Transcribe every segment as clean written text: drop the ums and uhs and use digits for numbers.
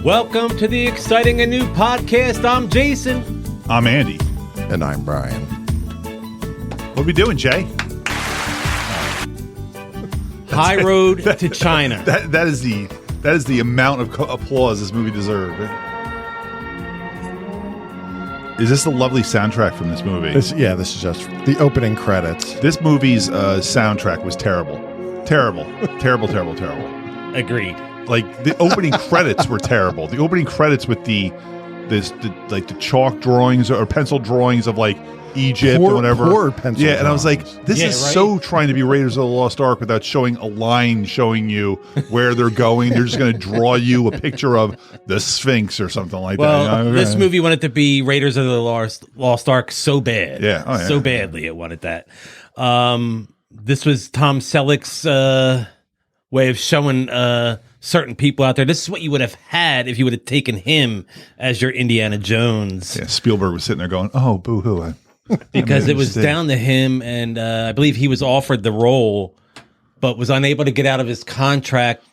Welcome to the exciting and new podcast. I'm Jason. I'm Andy. And I'm Brian. What are we doing, Jay? High Road to China. That is the amount of applause this movie deserved. Is this the lovely soundtrack from this movie? This is just the opening credits. This movie's soundtrack was terrible. Terrible. Agreed. Like, the opening credits were terrible. The opening credits with the chalk drawings or pencil drawings of like Egypt or whatever. Poor pencil and I was like, this is right? so trying to be Raiders of the Lost Ark without showing a line showing you where they're going. They're just going to draw you a picture of the Sphinx or something like that. Well, this movie wanted to be Raiders of the Lost Ark so bad. Yeah. Oh, yeah. So badly it wanted that. This was Tom Selleck's way of showing certain people out there. This is what you would have had if you would have taken him as your Indiana Jones. Yeah, Spielberg was sitting there going, "Oh, boo-hoo." Because it was down to him, and I believe he was offered the role, but was unable to get out of his contract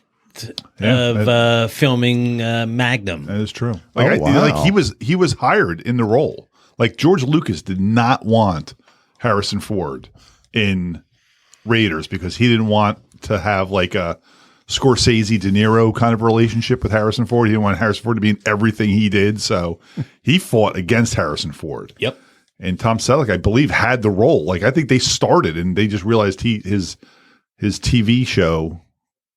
of filming Magnum. That is true. Like, he was hired in the role. Like, George Lucas did not want Harrison Ford in Raiders because he didn't want to have like a Scorsese De Niro kind of relationship with Harrison Ford. He didn't want Harrison Ford to be in everything he did, so he fought against Harrison Ford. Yep. And Tom Selleck, I believe, had the role. Like, I think they started and they just realized his TV show,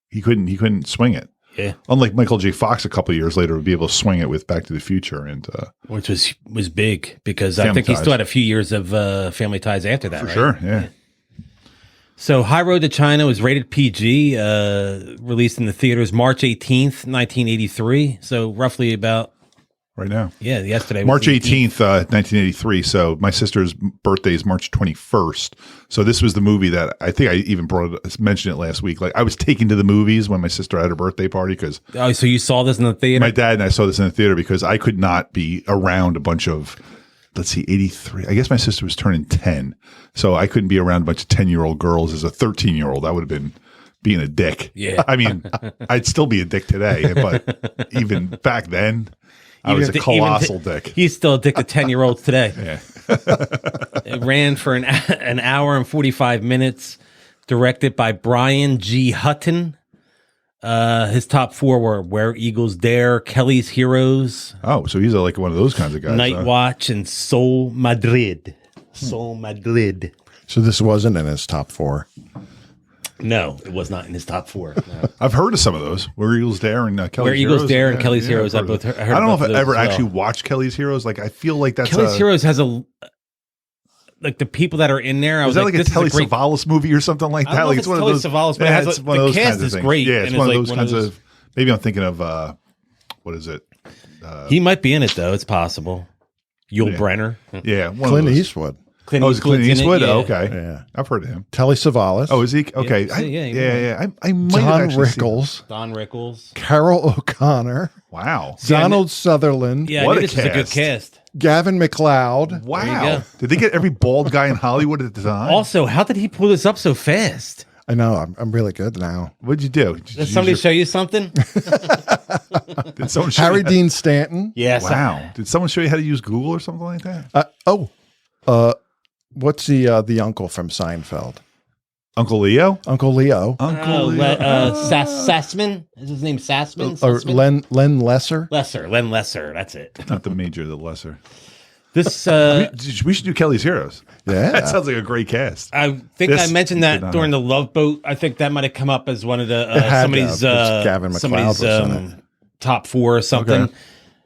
he couldn't swing it. Yeah. Unlike Michael J. Fox a couple of years later would be able to swing it with Back to the Future, and which was big because I think he still had a few years of Family Ties after that. For right? sure, yeah. So High Road to China was rated PG, released in the theaters March 18th, 1983. So roughly about Right now. Yeah, yesterday. March 18th, 1983. So my sister's birthday is March 21st. So this was the movie that I think I even mentioned it last week. Like, I was taken to the movies when my sister had her birthday party because. Oh, so you saw this in the theater? My dad and I saw this in the theater because I could not be around a bunch of, 83. I guess my sister was turning 10. So I couldn't be around a bunch of 10-year-old girls as a 13-year-old. That would have been being a dick. Yeah. I mean, I'd still be a dick today, but even back then. I was a colossal dick. He's still addicted to 10-year-olds today. Yeah. It ran for an hour and 45 minutes, directed by Brian G. Hutton. His top four were Where Eagles Dare, Kelly's Heroes. Oh, so he's like one of those kinds of guys. Night Watch, and Soul Madrid. Soul Madrid. So this wasn't in his top four. No, it was not in his top four. No. I've heard of some of those. Where Eagles Dare and Kelly's Heroes. Where Eagles Dare and Kelly's Heroes. I don't know if I ever actually watched Kelly's Heroes. Like, I feel like that's Kelly's Heroes has like the people that are in there. I was like a Telly Savalas movie or something like that? Like, it's one of those. Savalas, but it's one of those cast kinds of is things. great. Yeah, it's one of those kinds of. Maybe I'm thinking of what is it? He might be in it though. It's possible. Yul Brynner. Yeah, Clint Eastwood. Is it Clint Eastwood? Yeah. Oh, okay. Yeah. I've heard of him. Telly Savalas. Oh, is he? Okay. I might have actually seen Don Rickles. Carol O'Connor. Wow. Donald Sutherland. Yeah, What this is a good cast. Gavin McLeod. Wow. Did they get every bald guy in Hollywood at the time? Also, how did he pull this up so fast? I know. I'm really good now. What'd you do? Did somebody show you something? Did someone show Harry you Dean Stanton. Yes. Wow. Did someone show you how to use Google or something like that? What's the uncle from Seinfeld? Uncle Leo? Uncle Leo. Sassman? Is his name Sassman? Or Len Lesser? Len Lesser. That's it. Not the major, the lesser. This we should do Kelly's Heroes. Yeah. That sounds like a great cast. I think I mentioned that during the Love Boat. I think that might have come up as one of the somebody's top four or something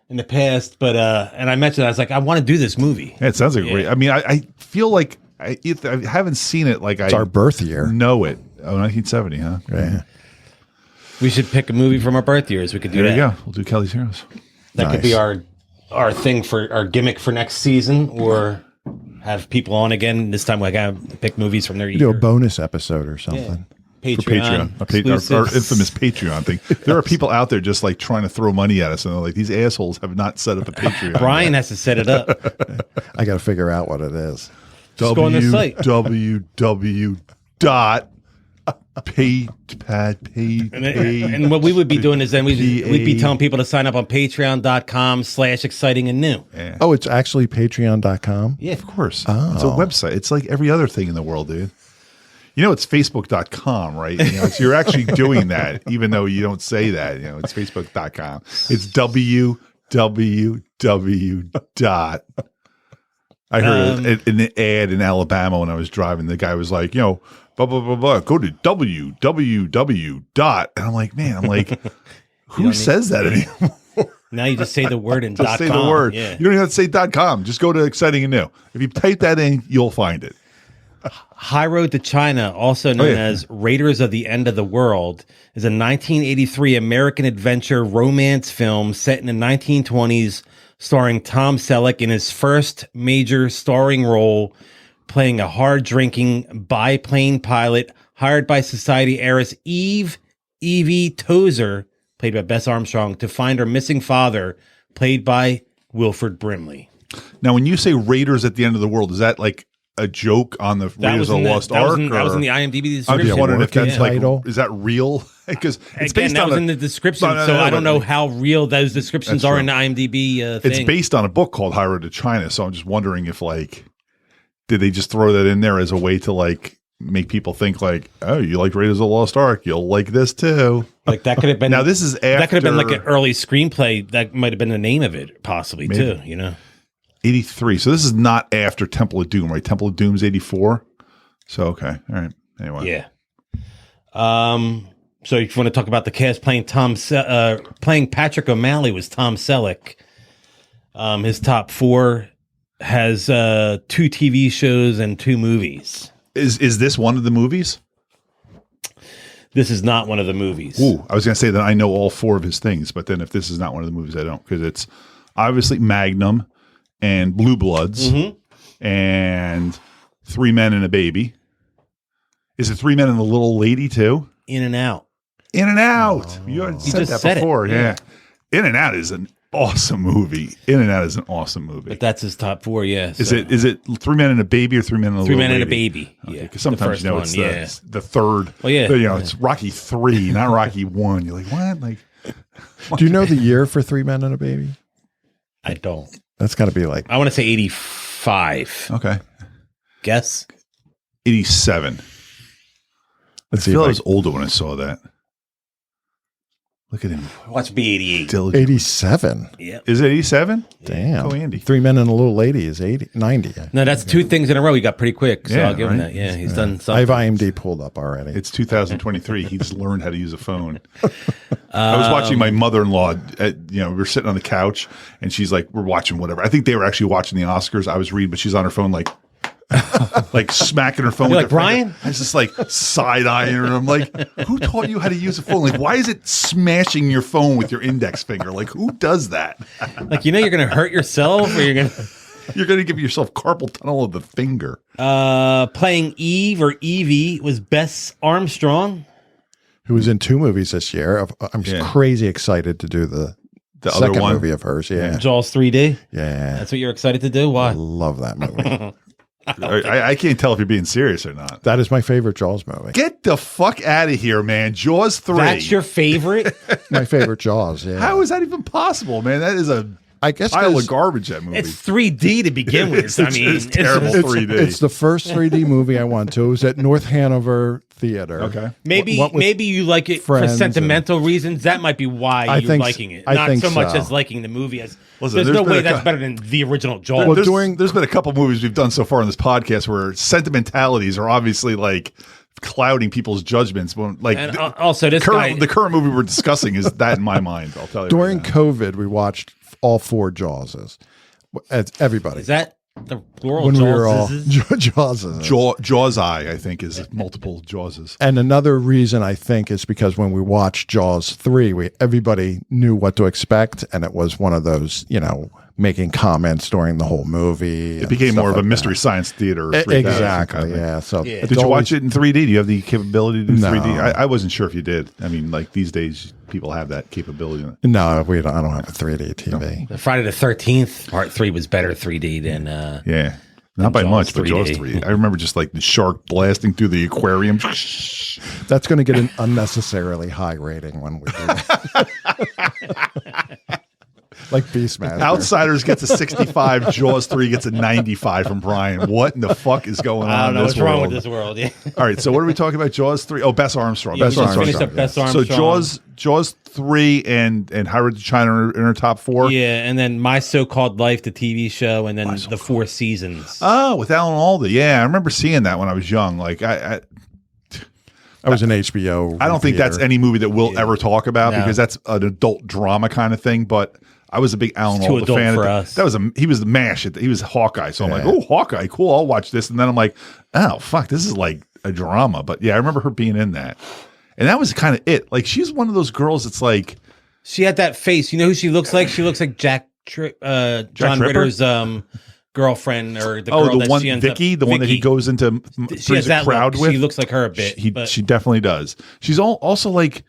in the past. But and I mentioned I was like, I want to do this movie. Yeah, it sounds like a great. I mean, I feel like I haven't seen it. Like it's our birth year. Know it. Oh, 1970, huh? Yeah. We should pick a movie from our birth years. We could do that. There you go. We'll do Kelly's Heroes. That could be our thing for our gimmick for next season, or have people on again. This time, we gotta pick movies from their year. Do a bonus episode or something. Yeah. Patreon. Our infamous Patreon thing. There are people out there just like trying to throw money at us, and they're like, these assholes have not set up a Patreon. Brian has to set it up. I got to figure out what it is. Just go on the site. www. And what we would be doing is then we'd be telling people to sign up on patreon.com/exciting and new. Yeah. Oh, it's actually patreon.com? Yeah. Of course. It's a website. It's like every other thing in the world, dude. You know, it's facebook.com, right? You know, you're actually doing that, even though you don't say that. You know, it's facebook.com. It's www. I heard an ad in Alabama when I was driving. The guy was like, you know, blah, blah, blah, blah. Go to www. And I'm like, man, who says that anymore? Now you just say the word and Just say .com. the word. Yeah. You don't even have to say .com. Just go to Exciting and New. If you type that in, you'll find it. High Road to China, also known as Raiders of the End of the World, is a 1983 American adventure romance film set in the 1920s, starring Tom Selleck in his first major starring role, playing a hard-drinking biplane pilot hired by society heiress Evie Tozer, played by Bess Armstrong, to find her missing father, played by Wilford Brimley. Now, when you say Raiders at the End of the World, is that like a joke on the Raiders of the Lost Ark? That was in the IMDb I'm description. just wondering if that's title. is that real? Because it's Again, based that on was in the description, so I don't know how real those descriptions That's are true. in the IMDb thing. It's based on a book called High Road to China. So I'm just wondering if did they just throw that in there as a way to make people think oh, you like Raiders of the Lost Ark, you'll like this too. Like that could have been Now this is after that could have been like an early screenplay. That might have been the name of it, possibly too. You know, 83. So this is not after Temple of Doom, right? Temple of Doom's 84. So okay, all right. Anyway, yeah. So if you want to talk about the cast, playing Patrick O'Malley was Tom Selleck. His top four has 2 TV shows and 2 movies. Is this one of the movies? This is not one of the movies. Ooh, I was going to say that I know all 4 of his things, but then if this is not one of the movies, I don't, because it's obviously Magnum and Blue Bloods and 3 Men and a Baby. Is it 3 Men and a Little Lady too? In and Out. In and Out. You already said just that said it. before. Yeah. In and Out is an awesome movie. In and Out is an awesome movie. But that's his top 4, yeah. Is it 3 Men and a Baby or 3 Men and a 3 Little Men Lady? and a Baby? Okay, Yeah, because sometimes the it's first the third. Oh, yeah. It's Rocky 3, not Rocky 1. You're like, what? Do you know the year for 3 Men and a Baby? I don't. That's got to be I want to say 85. Okay. Guess? 87. Let's I see. feel I was older when I saw that. Look at him. Watch be 88. Diligent. 87. Yeah. Is it 87? Damn. Go Andy. 3 Men and a Little Lady is 90. No, that's 2 things in a row. He got pretty quick, so Yeah, I'll give him right? that. Yeah, he's done I something. have IMDb pulled up already. It's 2023. He's learned how to use a phone. I was watching my mother-in-law. We were sitting on the couch, and she's like, "We're watching whatever." I think they were actually watching the Oscars. I was reading, but she's on her phone, like smacking her phone. You're with like, her Brian? finger. I was just side-eyeing her. And I'm like, "Who taught you how to use a phone? Why is it smashing your phone with your index finger? Who does that? You're going to hurt yourself, or you're going to... You're going to give yourself carpal tunnel of the finger." Playing Eve or Evie was Bess Armstrong. Who was in 2 movies this year. I'm crazy excited to do the other second one? movie of hers. Yeah. Jaws 3D. Yeah. That's what you're excited to do? Why? I love that movie. I can't tell if you're being serious or not. That is my favorite Jaws movie. Get the fuck out of here, man. Jaws 3. That's your favorite? My favorite Jaws, yeah. How is that even possible, man? That is a I guess pile 'cause of garbage, that movie. It's 3D to begin with. It's terrible. it's, 3D. it's the first 3D movie I went to. It was at North Hanover Theater. Okay. Maybe What with maybe you like it for friends sentimental reasons. That might be why I you're think liking it. I Not think so much so. as liking the movie as Listen, there's there's no been way a that's cou- better than the original Jaws. Well, There's been a couple movies we've done so far on this podcast where sentimentalities are obviously clouding people's judgments. When, and also this guy, the current movie we're discussing is that in my mind. I'll tell you. During right now. COVID, we watched all 4 Jawses. Everybody. is that the plural when Jaws? we were all Jawses. Jaws Eye, I think, is multiple Jawses. And another reason I think is because when we watched Jaws 3, everybody knew what to expect, and it was one of those, making comments during the whole movie. It became more of a Mystery Science Theater. 3000 Exactly. kind of thing. Yeah. So Yeah. it's Did you watch always- it in 3D? Do you have the capability to do No. 3D? I wasn't sure if you did. I mean, these days, people have that capability. No, I don't have a 3D TV. The Friday the 13th Part 3 was better 3D than Yeah. Not by Jaws much, but 3D. Jaws 3. I remember just like the shark blasting through the aquarium. That's going to get an unnecessarily high rating when we do that. Like Beastmaster. Outsiders gets a 65. Jaws 3 gets a 95 from Brian. What in the fuck is going I on don't know in what's this world? wrong with this world. Yeah. All right, so what are we talking about? Jaws 3? Oh, Bess Armstrong. Yeah, Bess we just Armstrong. finished up Bess So Armstrong. Jaws 3 and High Road to China are in her top 4. Yeah, and then My So-Called Life, the TV show, and then the 4 seasons. Oh, with Alan Alda. Yeah, I remember seeing that when I was young. Like I was an HBO. I don't think that's any movie that we'll ever talk about No. because that's an adult drama kind of thing. But I was a big Alan It's too Alda adult fan. for That- us. That was he was the MASH. He was Hawkeye. So I'm like, oh, Hawkeye, cool. I'll watch this. And then I'm like, oh fuck, this is like a drama. But yeah, I remember her being in that, and that was kind of it. Like she's one of those girls. It's like She had that face. You know who she looks like? She looks like John Tripper? Ritter's girlfriend, or the girl the that one she ends Vicky, up, the one that he Vicky. goes into She has a that crowd look. with. She looks like her a bit. but She definitely does. She's also like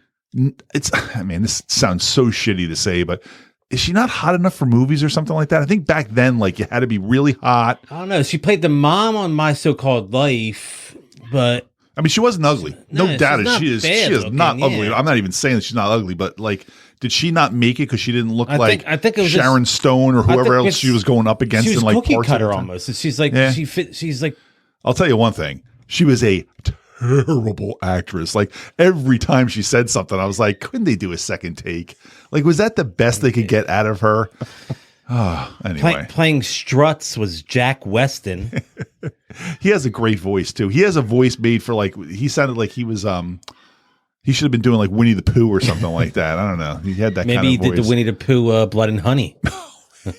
it's. I mean, this sounds so shitty to say, but is she not hot enough for movies or something like that? I think back then, like you had to be really hot. I don't know. She played the mom on My So-Called Life, but I mean, she wasn't ugly. No No, doubt she's it. not She is. bad She is looking, not yeah. ugly. I'm not even saying that she's not ugly, but like, did she not make it because she didn't look like I think it was Sharon Stone or whoever think else it's- she was going up against she was in like cookie parts of cutter the time? almost. And she's like Yeah. she's like I'll tell you one thing. She was a terrible actress. Like every time she said something, I was like, couldn't they do a second take? Like, was that the best they could get out of her? Oh, anyway. playing Struts was Jack Weston. He has a great voice too. He has a voice made for like, he sounded like he was, he should have been doing like Winnie the Pooh or something like that. I don't know. He had that Maybe kind he of did voice. the Winnie the Pooh Blood and Honey.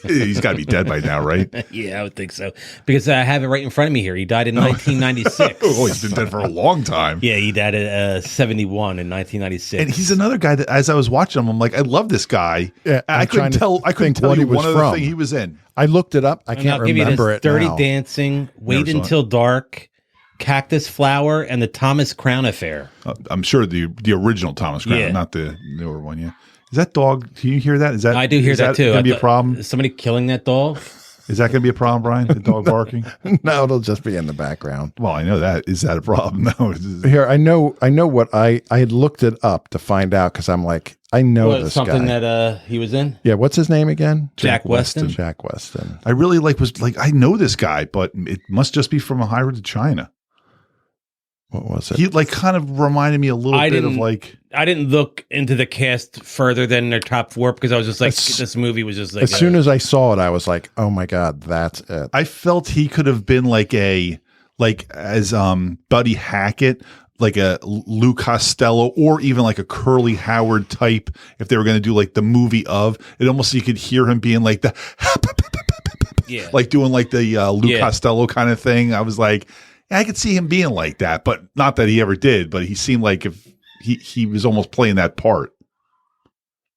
He's got to be dead by now, right? Yeah, I would think so. Because I have it right in front of me here. He died in 1996. Oh, he's been dead for a long time. Yeah, he died at 71 in 1996. And he's another guy that, as I was watching him, I'm like, I love this guy. Yeah, I I'm couldn't trying to tell. I couldn't think tell what you he was one other from. thing he was in. I looked it up. I And can't I'll give you remember this: it Dirty now. Dancing, Wait Never saw Until Dark, Cactus Flower, and the Thomas Crown Affair. I'm sure the original Thomas Crown, Yeah. not the newer one. Yeah, is that dog? Can you hear that? Is that? I do hear is that too. Going to be a thought- problem? Is somebody killing that dog? Is that going to be a problem, Brian? The dog barking? No, it'll just be in the background. Well, I know that. Is that a problem? No. Here, I know what I had looked it up to find out because I'm like, I know Was this something guy. that he was in? Yeah, what's his name again? Jack Weston. Jack Weston. I really was like, I know this guy, but it must just be from a High Road to China. What was it? He like kind of reminded me a little I bit of didn't- like. I didn't look into the cast further than their top 4 because I was just like, this movie was just like. As soon as I saw it, I was like, oh my God, that's it. I felt he could have been like as Buddy Hackett, like a Lou Costello, or even like a Curly Howard type. If they were going to do like the movie of it, almost you could hear him being like the yeah. like doing like the Lou Yeah. Costello kind of thing. I was like, yeah, I could see him being like that, but not that he ever did. But he seemed like if he was almost playing that part.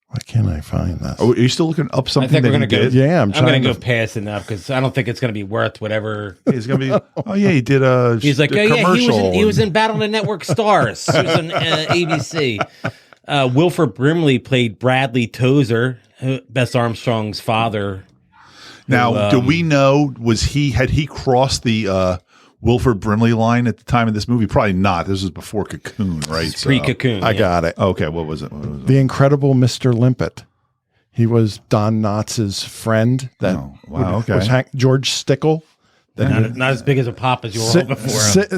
Why can't I find this? Oh, are you still looking up I something think that we're he gonna go. did? Yeah, I'm I'm trying going to to- go past it now because I don't think it's going to be worth whatever. He's gonna be. Oh yeah, he did a. He's like, a oh yeah, commercial. he was in Battle of the Network Stars. He was on ABC. Wilford Brimley played Bradley Tozer, Bess Armstrong's father. Now, who, do we know had he crossed the Wilford Brimley line at the time of this movie? Probably not. This was before Cocoon, right? So- Pre-Cocoon. I got it. Okay, what was it? What was it? The Incredible Mr. Limpet. He was Don Knotts' friend. That Oh, wow, okay. was George Stickle. Not as big as a pop as you were before.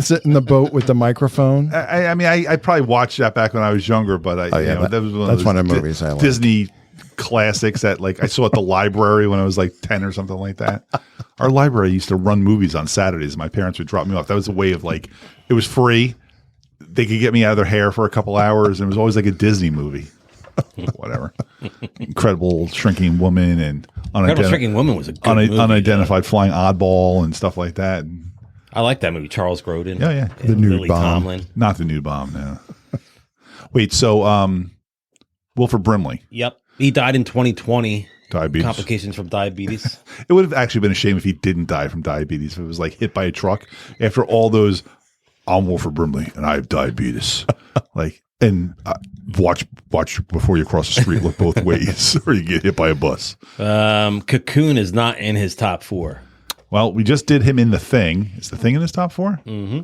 Sit in the boat with the microphone. I mean, I probably watched that back when I was younger, but that was that's one of the movies I like. Disney classics that like I saw at the library when I was like 10 or something like that. Our library used to run movies on Saturdays. My parents would drop me off. That was a way of like, it was free. They could get me out of their hair for a couple hours, and it was always like a Disney movie. Whatever. Incredible Shrinking Woman and Incredible Shrinking Woman was a good movie. Unidentified Flying Oddball and stuff like that. I like that movie. Charles Grodin. Yeah, yeah. The Nude Lily Bomb. Tomlin. Not the Nude Bomb, no. Wait, so Wilford Brimley, Yep. He died in 2020. diabetes. Complications from diabetes. It would have actually been a shame if he didn't die from diabetes, if it was like hit by a truck after all those, I'm Wilford Brimley and I have diabetes. Like, and watch before you cross the street, look both ways or you get hit by a bus. Cocoon is not in his top 4. Well, we just did him in The Thing. Is The Thing in his top 4? Mm-hmm.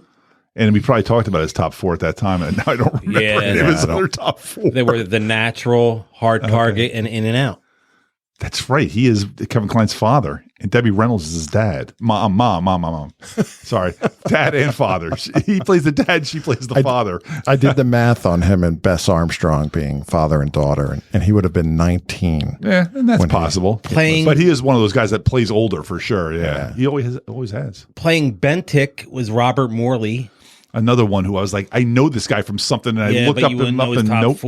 And we probably talked about his top 4 at that time, and now I don't remember any of his other top 4. They were The Natural, Hard Target, and In and Out. That's right. He is Kevin Kline's father, and Debbie Reynolds is his dad. Mom. Sorry, dad and father. He plays the dad. She plays the father. I did the math on him and Bess Armstrong being father and daughter, and he would have been 19. Yeah, and that's possible. But he is one of those guys that plays older for sure. Yeah. He always has. Playing Bentic was Robert Morley. Another one who I was like, I know this guy from something, and I looked up him up and nope,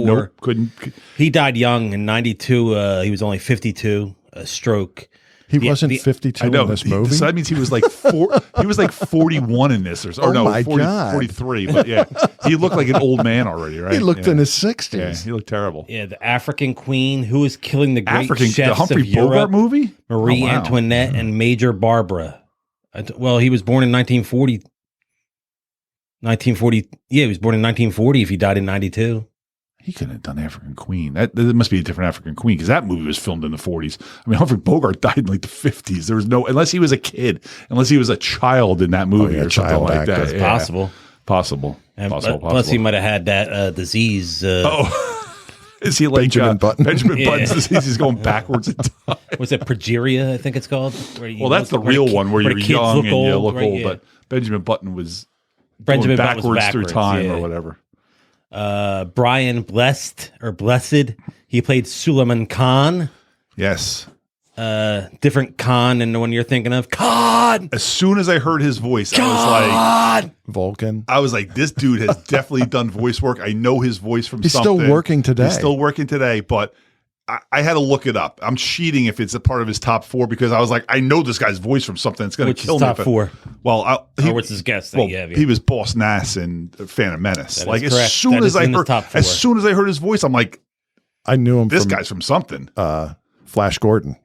couldn't. He died young in 92. He was only 52, a stroke. He wasn't 52 in this movie? So that means he was like 41 in this. Or no, 43. But yeah, he looked like an old man already, right? He looked in his 60s. Yeah, he looked terrible. Yeah, the African Queen, who was killing the great chefs the Humphrey of Europe, Bogart movie? Marie Antoinette and Major Barbara. Well, he was born in 1940. 1940. Yeah, he was born in 1940 if he died in 92. He couldn't have done African Queen. That must be a different African Queen because that movie was filmed in the 40s. I mean, Humphrey Bogart died in like the 50s. There was unless he was a kid, unless he was a child in that movie or something like that. It's possible. Possible. Plus, he might have had that disease. Is he like Benjamin Button? Benjamin Button's disease. He's going backwards in time. Was it progeria? I think it's called. Well, that's the real one where you're young and you look old. Yeah. But Benjamin Button was going backwards through time or whatever. Brian Blessed. He played Suleiman Khan. Yes. Different Khan than the one you're thinking of. Khan! As soon as I heard his voice, I was like... Vulcan. I was like, this dude has definitely done voice work. I know his voice from He's something. He's still working today, but I had to look it up. I'm cheating if it's a part of his top 4 because I was like, I know this guy's voice from something. It's going to kill me. Top 4? Well, what's his guess? He was Boss Nass in Phantom Menace. Like as soon as I heard his voice, I'm like, I knew him. This guy's from something. Flash Gordon.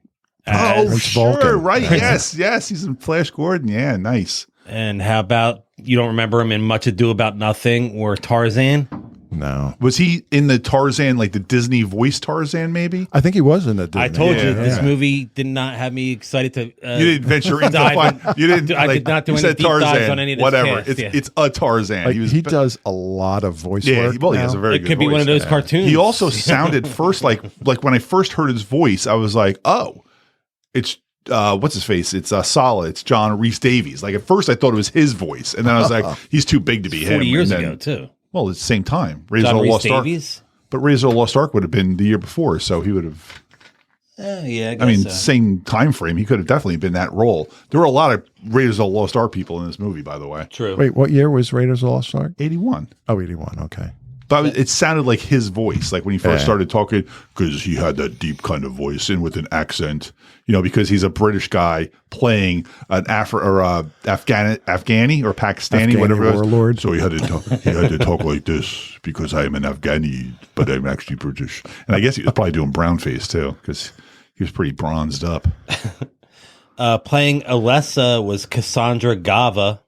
Sure, Vulcan. Right? Yes, he's in Flash Gordon. Yeah, nice. And how about you don't remember him in Much Ado About Nothing or Tarzan? No. Was he in the Tarzan, like the Disney voice Tarzan, maybe? I think he was in the Disney. I told you, this movie did not have me excited to you didn't venture into you didn't I did not do any deep dives on any of this whatever. cast, It's a Tarzan. Like, he does a lot of voice work. He has a very good voice. It could be one of those cartoons. He also sounded first like when I first heard his voice, I was like, oh, it's what's his face? It's Solid. It's John Rhys Davies. Like at first I thought it was his voice. And then I was like, he's too big to be 40 him. years ago, too. Well, at the same time, Razor John Rhys Lost Davies? Ark. But Razor Lost Ark would have been the year before, so he would have. Yeah, I mean, same time frame. He could have definitely been that role. There were a lot of Raiders of the Lost Ark people in this movie, by the way. True. Wait, what year was Raiders of the Lost Ark? 81. Oh, 81. Okay. But it sounded like his voice, like when he first started talking, because he had that deep kind of voice and with an accent, because he's a British guy playing an Afghani or Pakistani, whatever it was. Warlord. So he had to talk like this because I am an Afghani, but I'm actually British. And I guess he was probably doing brown face too, because he was pretty bronzed up. Playing Alessa was Cassandra Gava.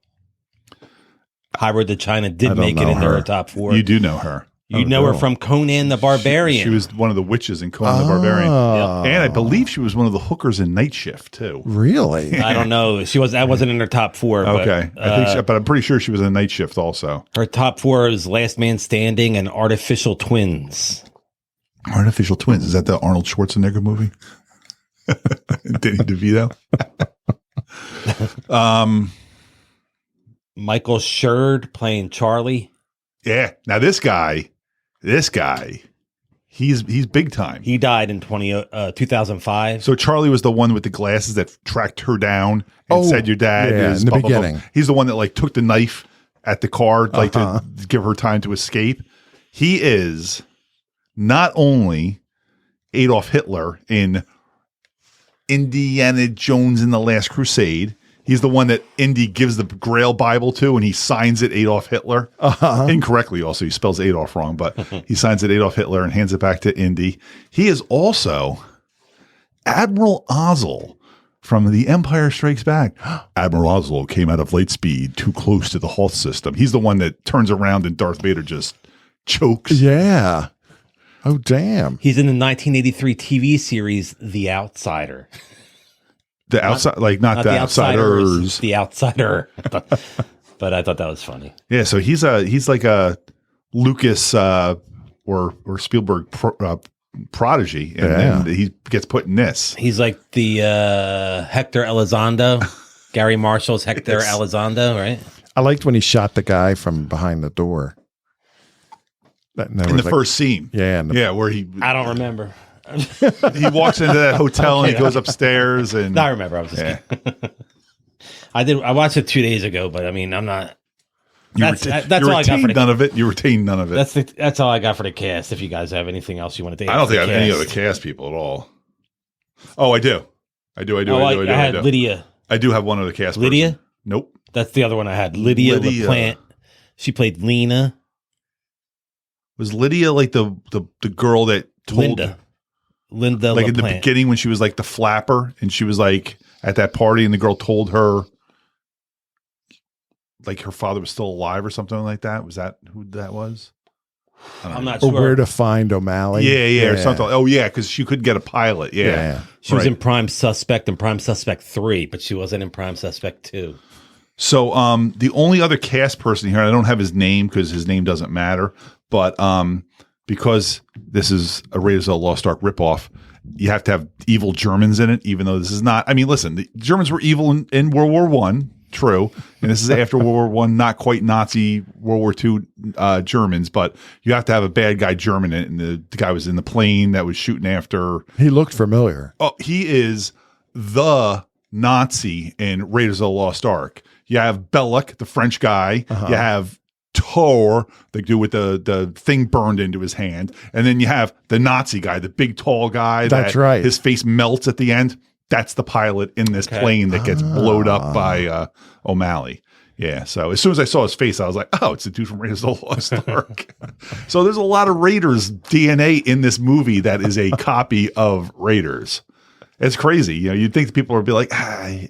Highway to China did make it into her top 4. You do know her. You know her from Conan the Barbarian. She was one of the witches in Conan the Barbarian. Yep. And I believe she was one of the hookers in Night Shift, too. Really? I don't know. That wasn't in her top 4. Okay. But I'm pretty sure she was in Night Shift also. Her top 4 is Last Man Standing and Artificial Twins. Artificial Twins. Is that the Arnold Schwarzenegger movie? Danny DeVito? Michael Sherd playing Charlie. Yeah. Now this guy, he's big time. He died in 2005. So Charlie was the one with the glasses that tracked her down and said your dad is in the blah, blah, blah. beginning. He's the one that like took the knife at the car to give her time to escape. He is not only Adolf Hitler in Indiana Jones and the Last Crusade. He's the one that Indy gives the Grail Bible to, and he signs it Adolf Hitler. Incorrectly, also. He spells Adolf wrong, but he signs it Adolf Hitler and hands it back to Indy. He is also Admiral Ozzel from The Empire Strikes Back. Admiral Ozzel came out of Lightspeed too close to the Hoth system. He's the one that turns around and Darth Vader just chokes. Yeah. Oh, damn. He's in the 1983 TV series The Outsider. The outside, like not the outsiders. The outsider. But I thought that was funny. Yeah, so he's like a Lucas or Spielberg prodigy, and then he gets put in this. He's like the Hector Elizondo, Gary Marshall's Hector Elizondo, right? I liked when he shot the guy from behind the door. In the first scene. Yeah. Where he... I don't remember. He walks into that hotel and he goes upstairs and... I remember. I was just kidding. I watched it 2 days ago, but I mean, I'm not... That's all I got for none of it. You retained none of it. That's all I got for the cast. If you guys have anything else you want to take, I don't think I have any other cast people at all. Oh, I do. I had Lydia. I do have one other cast. Lydia? Person. Nope. That's the other one I had. Lydia LaPlante. She played Lena. Was Lydia like the girl that told Linda like LaPlante. in the beginning when she was like the flapper and she was like at that party and the girl told her like her father was still alive or something like that? Was that who that was? I'm not sure. Or where to find O'Malley. Yeah, or something. Oh, yeah, because she couldn't get a pilot. Yeah. She was in Prime Suspect and Prime Suspect 3, but she wasn't in Prime Suspect 2. So the only other cast person here, I don't have his name because his name doesn't matter, but because this is a Raiders of the Lost Ark ripoff, you have to have evil Germans in it, even though this is not. I mean, listen, the Germans were evil in World War One. True. And this is after World War One, not quite Nazi World War Two Germans, but you have to have a bad guy German in it. And the guy was in the plane that was shooting after. He looked familiar. Oh, he is the Nazi in Raiders of the Lost Ark. You have Belloc, the French guy. You have Tor, the dude with the thing burned into his hand. And then you have the Nazi guy, the big tall guy. That's right. His face melts at the end. That's the pilot in this plane that gets blowed up by O'Malley. Yeah. So as soon as I saw his face, I was like, oh, it's the dude from Raiders of the Lost Ark. So there's a lot of Raiders DNA in this movie that is a copy of Raiders. It's crazy. You know, you'd think people would be like, I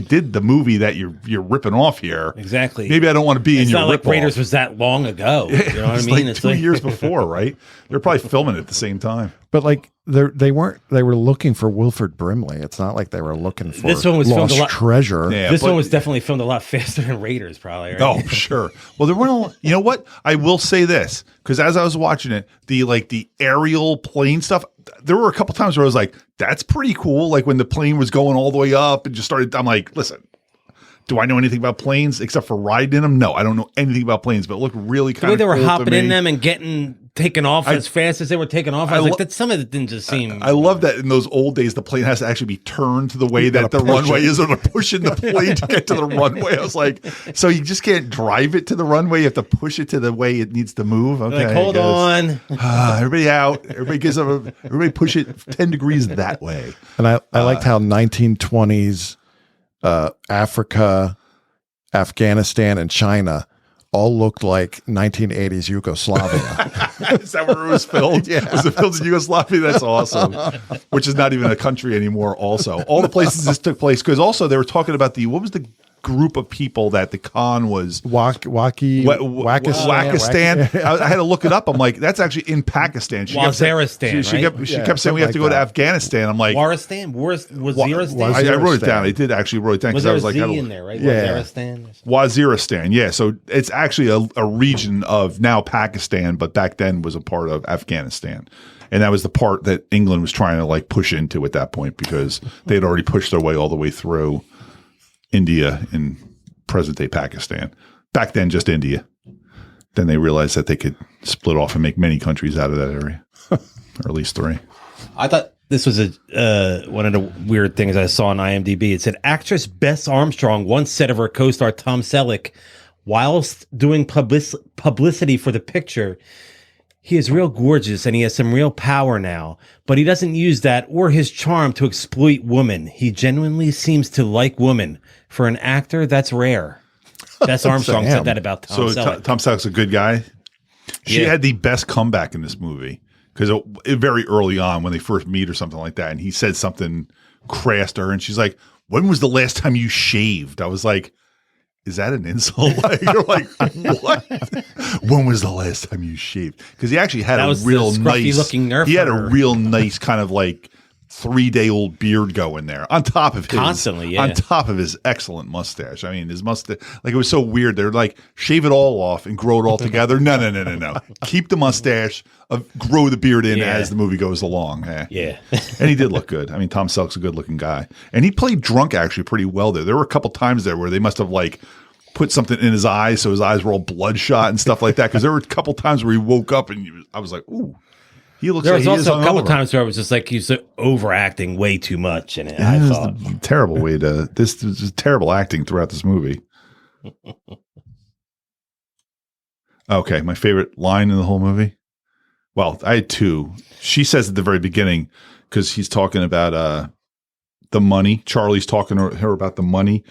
did the movie that you're ripping off here. Exactly. Maybe I don't want to be in your rip-off. It's not like Raiders off. was that long ago. You know what I mean? It's 2 years before, right? They're probably filming it at the same time. But like they were looking for Wilford Brimley. It's not like they were looking for this one was lost filmed a lot, treasure. Yeah, this one was definitely filmed a lot faster than Raiders, probably. Right? Oh, sure. Well, there weren't. You know what? I will say this because as I was watching it, the aerial plane stuff. There were a couple times where I was like, "That's pretty cool." Like when the plane was going all the way up and just started. I'm like, "Listen, do I know anything about planes except for riding in them? No, I don't know anything about planes, but it looked really kind of the way they were cool hopping in them and taking off as fast as they were taking off. I was like, that some of it didn't just seem. I love that in those old days, the plane has to actually be turned to the way that the runway is, or pushing the plane to get to the runway. I was like, so you just can't drive it to the runway; you have to push it to the way it needs to move. Okay, like, hold on, everybody out. Everybody push it 10 degrees that way. And I liked how 1920s Africa, Afghanistan, and China all looked like 1980s Yugoslavia. Is that where it was filmed? Yeah. Was it filmed in Yugoslavia? That's awesome. Which is not even a country anymore also. All the places this took place, because also they were talking about what was the group of people that the Khan was Wakistan. I had to look it up. I'm like, that's actually in Pakistan. Waziristan. She kept saying we have to go to Afghanistan. I'm like, Waziristan. I wrote it down. I did actually wrote it down because I was like, in there, right? Yeah. Waziristan. Yeah. So it's actually a region of now Pakistan, but back then was a part of Afghanistan. And that was the part that England was trying to like push into at that point because they had already pushed their way all the way through India and present day Pakistan. Back then, just India. Then they realized that they could split off and make many countries out of that area, or at least 3. I thought this was one of the weird things I saw on IMDb. It said actress Bess Armstrong once said of her co-star Tom Selleck, whilst doing publicity for the picture, he is real gorgeous and he has some real power now, but he doesn't use that or his charm to exploit women. He genuinely seems to like women. For an actor, that's rare. Bess Armstrong said that about Tom Selleck. Tom Selleck's a good guy. She had the best comeback in this movie because very early on when they first meet or something like that, and he said something crass to her, and she's like, "When was the last time you shaved?" I was like, is that an insult? Like, you're like, what? When was the last time you shaved? Because he actually had a real nice looking nerf. He had a real nice kind of like 3-day-old beard going there on top of his Constantly, on top of his excellent mustache. I mean, his mustache, like, it was so weird. They're like, shave it all off and grow it all together. No. Keep the mustache, grow the beard in as the movie goes along. Yeah. And he did look good. I mean, Tom Selleck's a good looking guy, and he played drunk actually pretty well there. There were a couple times there where they must have like put something in his eyes, so his eyes were all bloodshot and stuff like that. Because there were a couple times where he woke up and I was like, ooh. He looks. There like was he also a couple hungover. times where I was just like, he's overacting way too much in it. Yeah, I this thought. is a terrible way to. This is terrible acting throughout this movie. Okay, my favorite line in the whole movie. Well, I had two. She says at the very beginning because he's talking about the money. Charlie's talking to her about the money.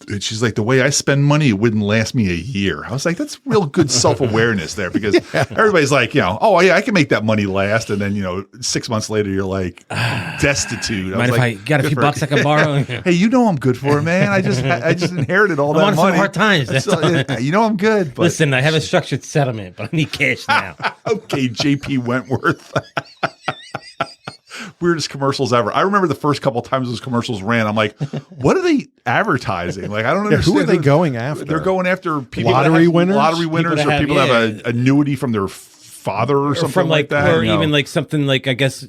And she's like, the way I spend money, it wouldn't last me a year. I was like, that's real good self-awareness there because everybody's like, oh, yeah, I can make that money last. And then, 6 months later, you're like destitute. Mind if I got a few bucks I can borrow? Hey, I'm good for it, man. I just inherited all that I'm on money. some hard times. I'm good. But Listen, I have a structured settlement, but I need cash now. okay, JP Wentworth. Weirdest commercials ever. I remember the first couple times those commercials ran. I'm like, what are they advertising? Like, I don't understand. Who are they going after? They're going after people Lottery winners? Lottery winners, People that or people have- that have an annuity from their father or something From like that. or even like something like, I guess,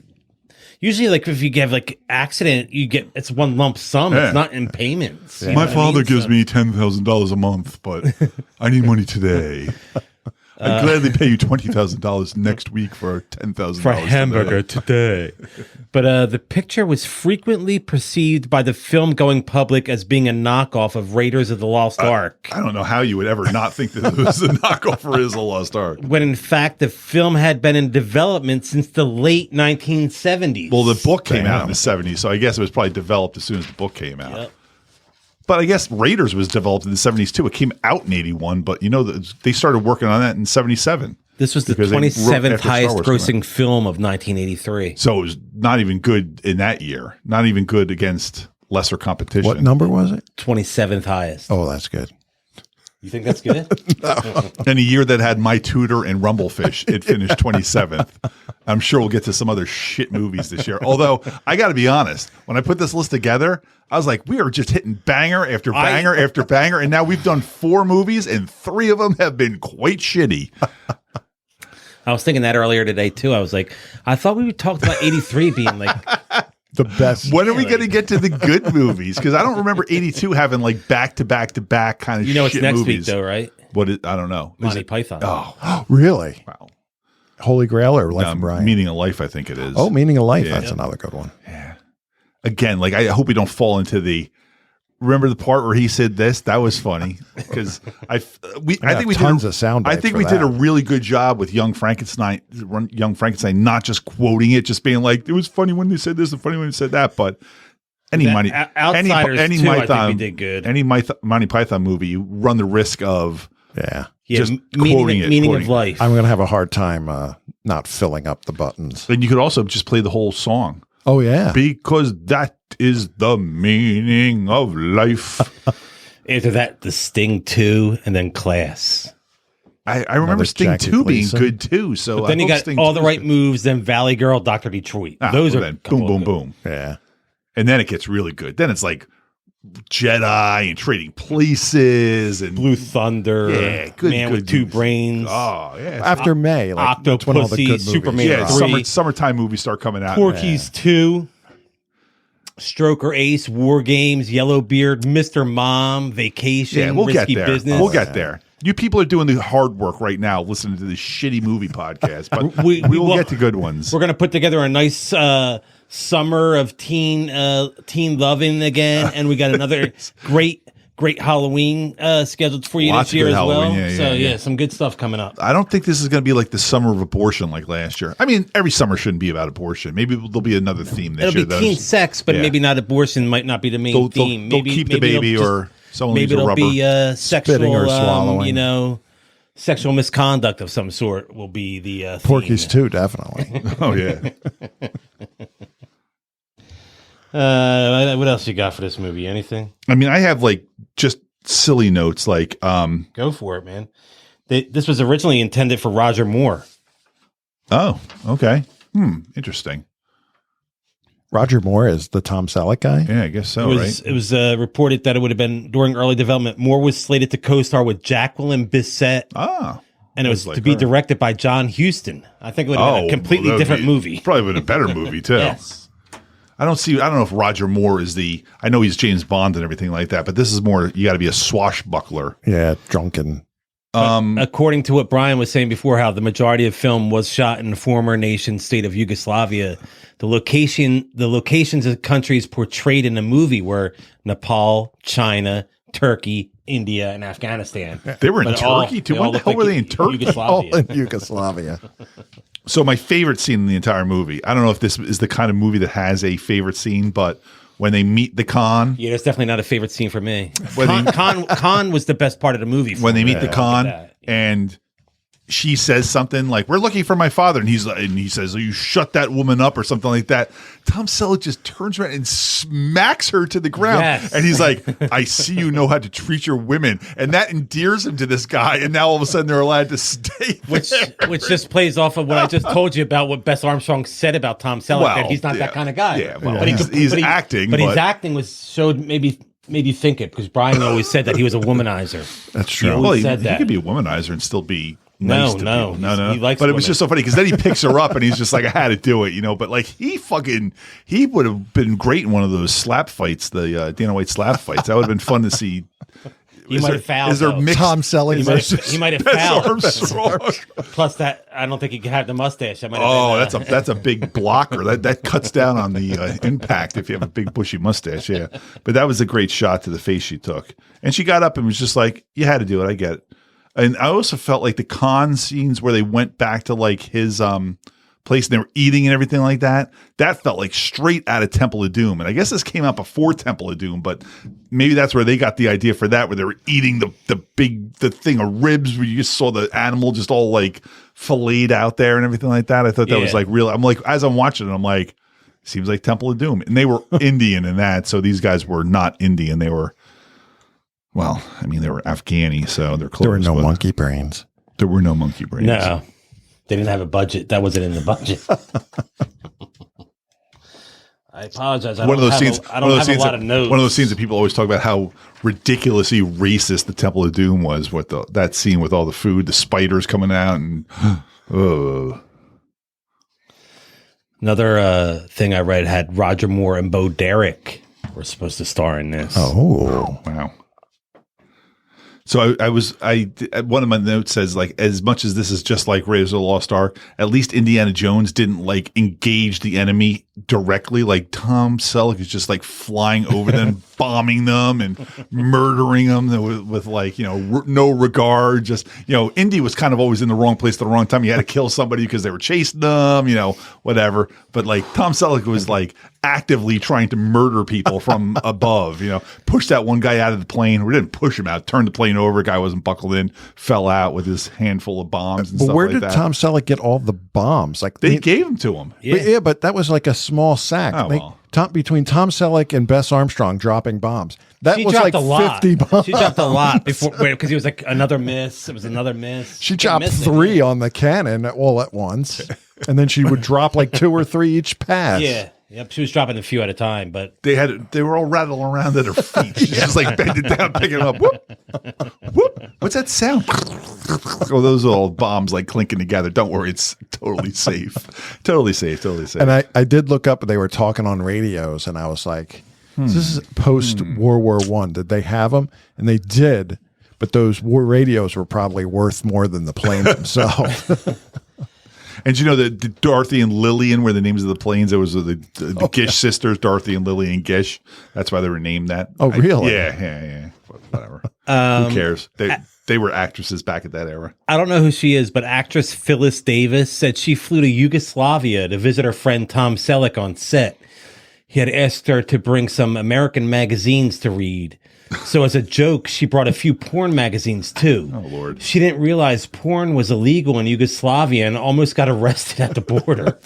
usually like if you have like accident, it's one lump sum. Yeah. It's not in payments. You My know what I father mean? gives So- me $10,000 a month, but I need money today. I'd gladly pay you $20,000 next week for $10,000 for a hamburger today. But the picture was frequently perceived by the film-going public as being a knockoff of Raiders of the Lost Ark, I don't know how you would ever not think that it was a knockoff for Raiders of the Lost Ark. when in fact the film had been in development since the late 1970s. Well, the book came out in the 70s, so I guess it was probably developed as soon as the book came out. Yep. But I guess Raiders was developed in the 70s too. It came out in 81, but they started working on that in 77. This was the because they wrote 27th after Star highest Wars came grossing film of 1983. So it was not even good in that year. Not even good against lesser competition. What number was it? 27th highest. Oh, that's good. You think that's good? In a year that had My Tutor and Rumblefish, it finished 27th. I'm sure we'll get to some other shit movies this year. Although, I got to be honest, when I put this list together, I was like, we are just hitting banger after banger after banger. And now we've done 4 movies, and 3 of them have been quite shitty. I was thinking that earlier today, too. I was like, I thought we talked about 83 being like... The best. When are we going to get to the good movies? Because I don't remember 82 having like back-to-back-to-back kind of shit movies. it's next week, though, right? I don't know. Is Monty it? Python. Oh, Really? wow. Holy Grail or Life of Brian? Meaning of Life, I think it is. Oh, Meaning of Life. Yeah. That's another good one. Again, like, I hope we don't fall into the. Remember the part where he said this? That was funny because I think we did tons of sound I bites think for we did a that. really good job with Young Frankenstein, not just quoting it, just being like, it was funny when they said this and funny when they said that. But any Outsiders, any too, I think Python, we did good. Any Monty Python movie, you run the risk of just quoting it. Meaning quoting of it. life. I'm going to have a hard time not filling up the buttons. Then you could also just play the whole song. Oh, yeah. Because that is the meaning of life. After that, The Sting 2, and then Class. I remember Another Sting Jackie 2 being Gleason. good too. So But then I you hope got Sting All 2 the is Right good. Moves, then Valley Girl, Dr. Detroit. Those well are then, a couple boom, boom, of good- boom. Yeah. And then it gets really good. Then it's like Jedi and Trading Places and Blue Thunder. Yeah, good, Man with good Two movies. Brains. Oh yeah, After May, like that's when all the Octopussy, good movies Superman are yeah. out. 3. Summertime movies start coming out. Porky's 2. Stroker Ace, War Games, Yellowbeard, Mr. Mom, Vacation, Yeah, we'll Risky get there. Business. We'll get there. You people are doing the hard work right now, listening to this shitty movie podcast, but we will well, get to good ones. We're going to put together a nice summer of teen loving again, and we got another great Halloween scheduled for you Lots this year of as good well. Halloween, So yeah. some good stuff coming up. I don't think this is going to be like the summer of abortion like last year. I mean, every summer shouldn't be about abortion. Maybe there'll be another theme this It'll year. be teen sex, but yeah. maybe not abortion. Might not be the main theme. They'll keep the baby it'll or someone maybe use a it'll rubber. be Spitting or sexual, swallowing. sexual misconduct of some sort will be the Porky's theme. 2, definitely. Oh yeah. What else you got for this movie? Anything? I mean, I have like just silly notes like Go for it, man. This was originally intended for Roger Moore. oh, okay. Interesting. Roger Moore is the Tom Selleck guy. Yeah, I guess so. It was reported that it would have been during early development. Moore was slated to co-star with Jacqueline Bisset. And it was like to be her. directed by John Huston. I think it would have been a completely different movie. Probably been a better movie too. Yes. I don't know if Roger Moore is I know he's James Bond and everything like that, but this is more, you got to be a swashbuckler. Yeah, drunken. According to what Brian was saying before, how the majority of film was shot in the former nation state of Yugoslavia, the locations of countries portrayed in the movie were Nepal, China, Turkey, India, and Afghanistan. They were in Turkey too. When the hell were they in Turkey? All in Yugoslavia. So my favorite scene in the entire movie, I don't know if this is the kind of movie that has a favorite scene, but when they meet the Khan. Yeah, that's definitely not a favorite scene for me. Khan was the best part of the movie. When they meet the Khan and she says something like, "We're looking for my father," and he says, "Oh, you shut that woman up," or something like that. Tom Selleck just turns around and smacks her to the ground, and he's like, "I see you know how to treat your women," and that endears him to this guy. And now all of a sudden they're allowed to stay there. Which just plays off of what I just told you about what Bess Armstrong said about Tom Selleck, that he's not that kind of guy. Yeah, well, he's acting, but his acting showed maybe you think it, because Brian always said that he was a womanizer. That's true. He could be a womanizer and still be. Nice No. He likes but women. it was just so funny because then he picks her up and he's just like, I had to do it, But like he would have been great in one of those slap fights, the Dana White slap fights. That would have been fun to see. He might have fouled. Is there mixed Tom Selleck versus he might have Bess fouled. Armstrong? Plus that, I don't think he could have the mustache. That's a big blocker. That cuts down on the impact if you have a big bushy mustache. Yeah, but that was a great shot to the face she took, and she got up and was just like, "You had to do it. I get it." And I also felt like the Khan scenes where they went back to like his place and they were eating and everything like that. That felt like straight out of Temple of Doom. And I guess this came out before Temple of Doom, but maybe that's where they got the idea for that, where they were eating the thing of ribs where you just saw the animal just all like filleted out there and everything like that. I thought that was like real. I'm like, as I'm watching it, I'm like, seems like Temple of Doom. And they were Indian in that. So these guys were not Indian. They were, well, I mean, they were Afghani, so they're close. There were no monkey brains. There were no monkey brains. No, they didn't have a budget. That wasn't in the budget. I apologize. I don't have a lot of notes. One of those scenes that people always talk about how ridiculously racist the Temple of Doom was. With that scene with all the food, the spiders coming out, and Another thing I read had Roger Moore and Bo Derek were supposed to star in this. Oh, wow. So one of my notes says, like, as much as this is just like Raiders of the Lost Ark, at least Indiana Jones didn't like engage the enemy directly. Like Tom Selleck is just like flying over them, bombing them and murdering them with like, no regard. Just, Indy was kind of always in the wrong place at the wrong time. You had to kill somebody because they were chasing them, whatever. But like Tom Selleck was like actively trying to murder people from above, push that one guy out of the plane. We didn't push him out, turned the plane over. Guy wasn't buckled in, fell out with his handful of bombs and stuff where like that. did Tom Selleck get all the bombs? Like they gave them to him. But that was like a small sack. Between Tom Selleck and Bess Armstrong dropping bombs. That was like 50 bombs. She dropped a lot before because he was like another miss. It was another miss. She dropped 3 on the cannon all at once, and then she would drop like 2 or 3 each pass. Yeah. Yep, she was dropping a few at a time, but they were all rattling around at her feet. She just like bending down, picking them up. Whoop, whoop. What's that sound? Oh, those are all bombs like clinking together. Don't worry, it's totally safe. Totally safe. And I did look up, they were talking on radios, and I was like, this is post World War I. Did they have them? And they did, but those war radios were probably worth more than the plane themselves. And that Dorothy and Lillian were the names of the planes? It was the Gish sisters, Dorothy and Lily and Gish. That's why they were named that. Oh, really? Yeah. Whatever. Who cares? They were actresses back at that era. I don't know who she is, but actress Phyllis Davis said she flew to Yugoslavia to visit her friend Tom Selleck on set. He had asked her to bring some American magazines to read. So as a joke, she brought a few porn magazines too. Oh Lord. She didn't realize porn was illegal in Yugoslavia and almost got arrested at the border.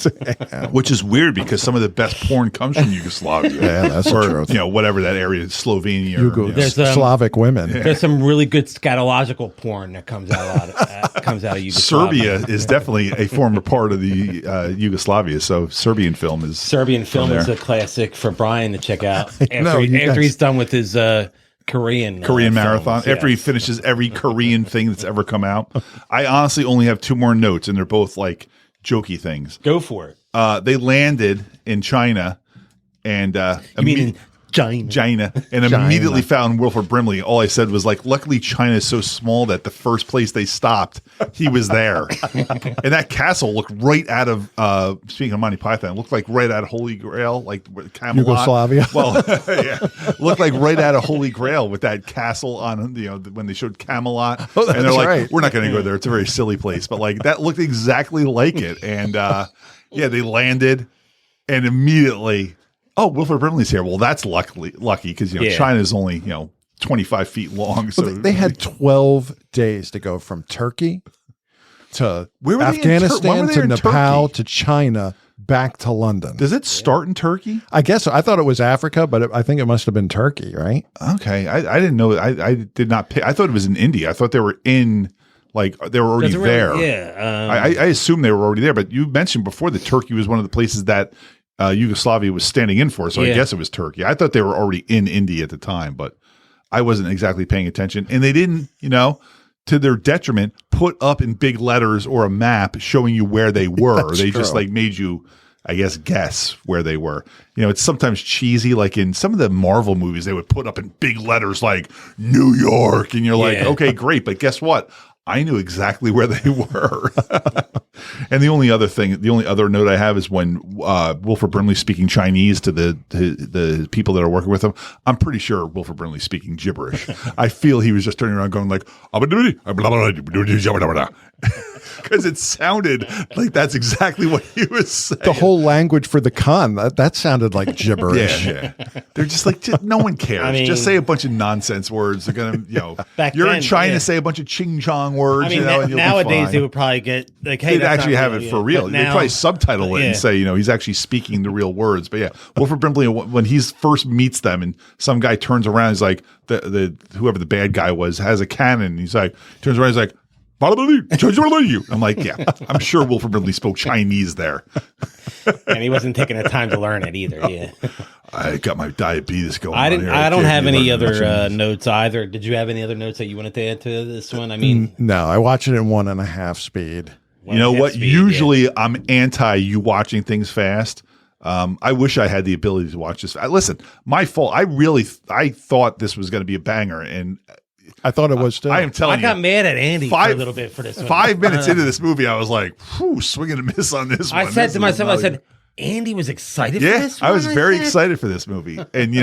Which is weird because some of the best porn comes from Yugoslavia. Yeah, that's the truth. Whatever that area, Slovenia. Or, There's, Slavic women. There's some really good scatological porn that comes out of Yugoslavia. Serbia is definitely a former part of the Yugoslavia. So Serbian film is a classic for Brian to check out after he's done with his Korean marathon. films, After he finishes every Korean thing that's ever come out. I honestly only have 2 more notes, and they're both like jokey things. Go for it. They landed in China, and You mean in China? And immediately found Wilford Brimley. All I said was like, luckily China is so small that the first place they stopped, he was there. And that castle looked right out of speaking of Monty Python, it looked like right out of Holy Grail, like Camelot. Yugoslavia. Well, yeah, looked like right out of Holy Grail with that castle on when they showed Camelot. Oh, and they're like, right. we're not going to go there. It's a very silly place, but like that looked exactly like it. And yeah, they landed, and immediately. Oh, Wilford Brimley's here. Well, that's lucky because China is only 25 feet long. So they had 12 days to go from Turkey to Where were they in Afghanistan to in Nepal Turkey? to China back to London. Does it start in Turkey? I guess so. I thought it was Africa, but I think it must have been Turkey, right? Okay, I didn't know. I did not. I thought it was in India. I thought they were in. Like they were already there. Yeah, I assume they were already there. But you mentioned before that Turkey was one of the places that Yugoslavia was standing in for, so I guess it was Turkey. I thought they were already in India at the time, but I wasn't exactly paying attention. And they didn't, to their detriment, put up in big letters or a map showing you where they were. They just like made you, I guess where they were. It's sometimes cheesy, like in some of the Marvel movies, they would put up in big letters like New York, and you're like, okay, great, but guess what? I knew exactly where they were. And the only other note I have is when Wilford Brimley's speaking Chinese to the people that are working with him. I'm pretty sure Wilford Brimley's speaking gibberish. I feel he was just turning around going like, because it sounded like that's exactly what he was saying. The whole language for the con, that sounded like gibberish. Yeah. They're just like, no one cares. I mean, just say a bunch of nonsense words. They're going to, you're then, in China, say a bunch of ching chong words. I mean, and you'll nowadays be they would probably get like, hey, they'd actually have it for real. They'd probably subtitle it and say, he's actually speaking the real words. But yeah, Wilford Brimley, when he first meets them and some guy turns around, he's like, whoever the bad guy was has a cannon. He's like, turns around, he's like, I'm like, yeah, I'm sure Wilford Brimley spoke Chinese there. And he wasn't taking the time to learn it either. Yeah. I got my diabetes going. I don't have any other notes either. Did you have any other notes that you wanted to add to this one? I mean, no, I watch it in 1.5 speed. You know what? Usually I'm anti you watching things fast. I wish I had the ability to watch this. Listen, my fault. I thought this was going to be a banger, and I thought it was too. I am telling you. I got mad at Andy for a little bit for this one. 5 minutes into this movie, I was like, swing and a miss on this one. I said to myself, Andy was excited for this one? I was very excited for this movie. And,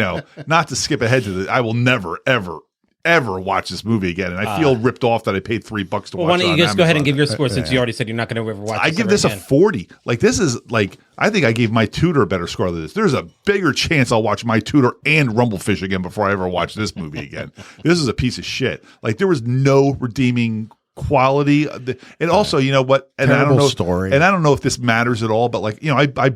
not to skip ahead to I will never, ever watch this movie again. And I feel ripped off that I paid $3 to watch it. Why don't you just go ahead and give your score since you already said you're not going to ever watch it? I give this again. a 40. Like, this is like, I think I gave My Tutor a better score than this. There's a bigger chance I'll watch My Tutor and Rumblefish again before I ever watch this movie again. This is a piece of shit. Like, there was no redeeming quality. And also, you know what? And terrible I don't know, story. And I don't know if this matters at all, but like, I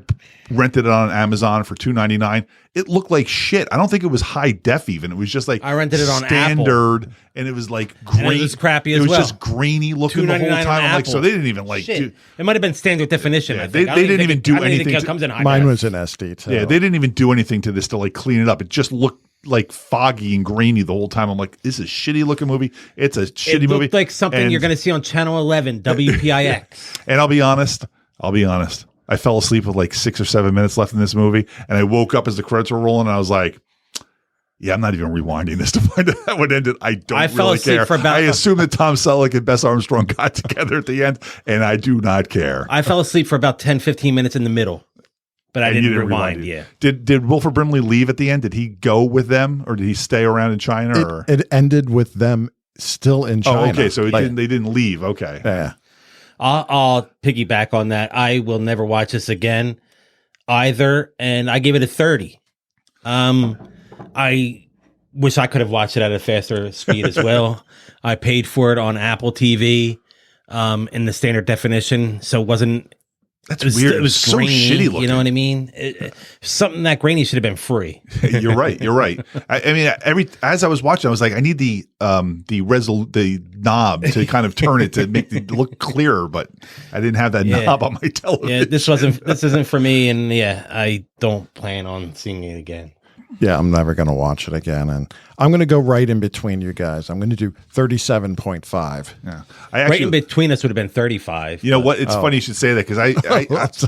rented it on Amazon for $2.99. It looked like shit. I don't think it was high def even. It was just like I rented it on standard, Apple. And it was like grainy. And it was crappy as well. It was well. just grainy looking the whole time. I'm like, so they didn't even like. It might have been standard definition. Yeah, I think. they didn't even do anything. It comes in high Mine def. was an SD too. Yeah, they didn't even do anything to this to like clean it up. It just looked like foggy and grainy the whole time. I'm like, this is a shitty looking movie. It's a shitty It movie. looked like something you're going to see on Channel 11, WPIX. And I'll be honest. I fell asleep with like 6 or 7 minutes left in this movie, and I woke up as the credits were rolling, and I was like, yeah, I'm not even rewinding this to find out how it ended. I fell really asleep care. for about. I assume that Tom Selleck and Bess Armstrong got together at the end, and I do not care. I fell asleep for about 10, 15 minutes in the middle, but I didn't rewind. Yeah. Did Wilford Brimley leave at the end? Did he go with them, or did he stay around in China? It ended with them still in China. Oh, okay. So they didn't leave. Okay. Yeah. I'll piggyback on that. I will never watch this again either, and I gave it a 30. I wish I could have watched it at a faster speed as well. I paid for it on Apple TV in the standard definition, so it wasn't. That's weird. It was so grainy, shitty looking. You know what I mean? Something that grainy should have been free. You're right. You're right. I mean, as I was watching, I was like, I need the knob to kind of turn it to make it look clearer, but I didn't have that knob on my television. Yeah, this isn't for me, and I don't plan on seeing it again. Yeah, I'm never going to watch it again. And I'm going to go right in between you guys. I'm going to do 37.5. Yeah. Right in between us would have been 35. You know what? It's funny you should say that because I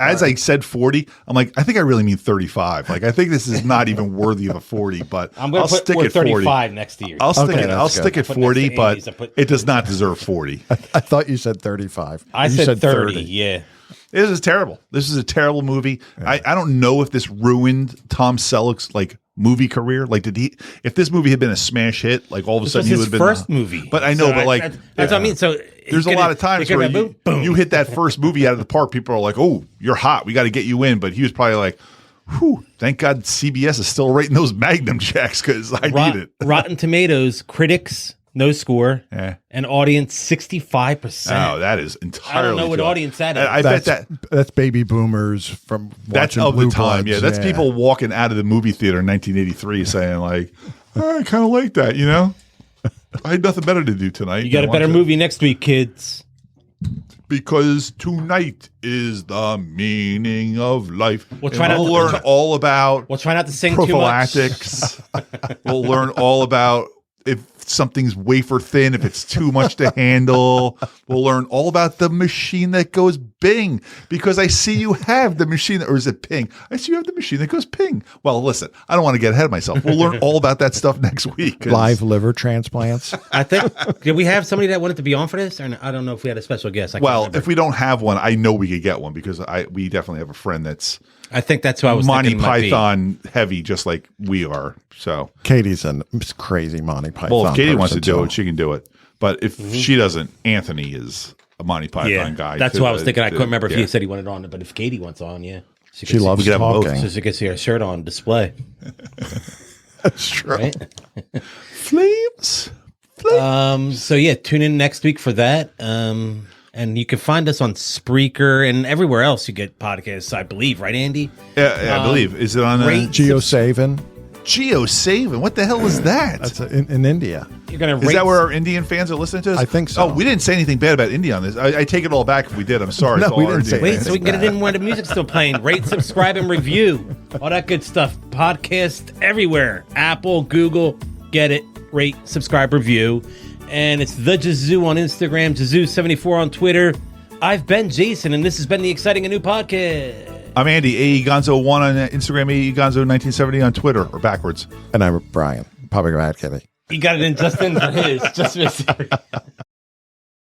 as I said 40, I'm like, I think I really mean 35. Like, I think this is not even worthy of a 40, but I'm going to put stick at 35 next to you. I'll stick at 40, but it does not deserve 40. I thought you said 35. I said 30, yeah. This is terrible. This is a terrible movie. Yeah. I don't know if this ruined Tom Selleck's movie career. Like, if this movie had been a smash hit, like all of a sudden he would have been first movie. But I know, that's what I mean. So there's a lot of times where you hit that first movie out of the park. People are like, "Oh, you're hot. We got to get you in." But he was probably like, "Whew, thank God CBS is still writing those Magnum checks because I need it." Rotten Tomatoes critics. No score, and audience 65%. Oh, that is entirely. I don't know what audience that is. I bet that's baby boomers from that's watching of Blue the time. Bloods. Yeah, that's people walking out of the movie theater in 1983 saying like, I kind of like that. You know, I had nothing better to do tonight. You got a better movie next week, kids. Because tonight is the meaning of life. We'll learn all about. We'll try not to sing prophylactics. Too much. We'll learn all about if something's wafer thin, if it's too much to handle. We'll learn all about the machine that goes bing, because I see you have the machine, or is it ping? I see you have the machine that goes ping. Well, listen, I don't want to get ahead of myself. We'll learn all about that stuff next week. Live liver transplants. I think, did we have somebody that wanted to be on for this? Or I don't know if we had a special guest. If we don't have one, I know we could get one because we definitely have a friend that's I think that's who I was Monty thinking Python heavy, just like we are. So Katie's a crazy Monty Python. Well, if Katie wants to do it, she can do it. But if she doesn't, Anthony is a Monty Python guy. That's what I was thinking. I couldn't remember if he said he wanted on it, but if Katie wants on, she loves talking. So she can see her shirt on display. That's true. Right? Flames. So tune in next week for that. And you can find us on Spreaker and everywhere else you get podcasts, I believe, right, Andy? Yeah, I believe. Is it on GeoSavin? GeoSavin? What the hell is that? That's in India. You're gonna is that where our Indian fans are listening to us? I think so. Oh, we didn't say anything bad about India on this. I take it all back if we did. I'm sorry. No, we didn't say Wait, so we can get it in when the music's still playing. Rate, subscribe, and review. All that good stuff. Podcast everywhere. Apple, Google. Get it. Rate, subscribe, review. And it's The Jazoo on Instagram, Jazoo74 on Twitter. I've been Jason, and this has been the Exciting and New Podcast. I'm Andy, AEGonzo1 on Instagram, AEGonzo1970 on Twitter, or backwards. And I'm Brian, Public Bad Kitty. You got it in just in for his. Just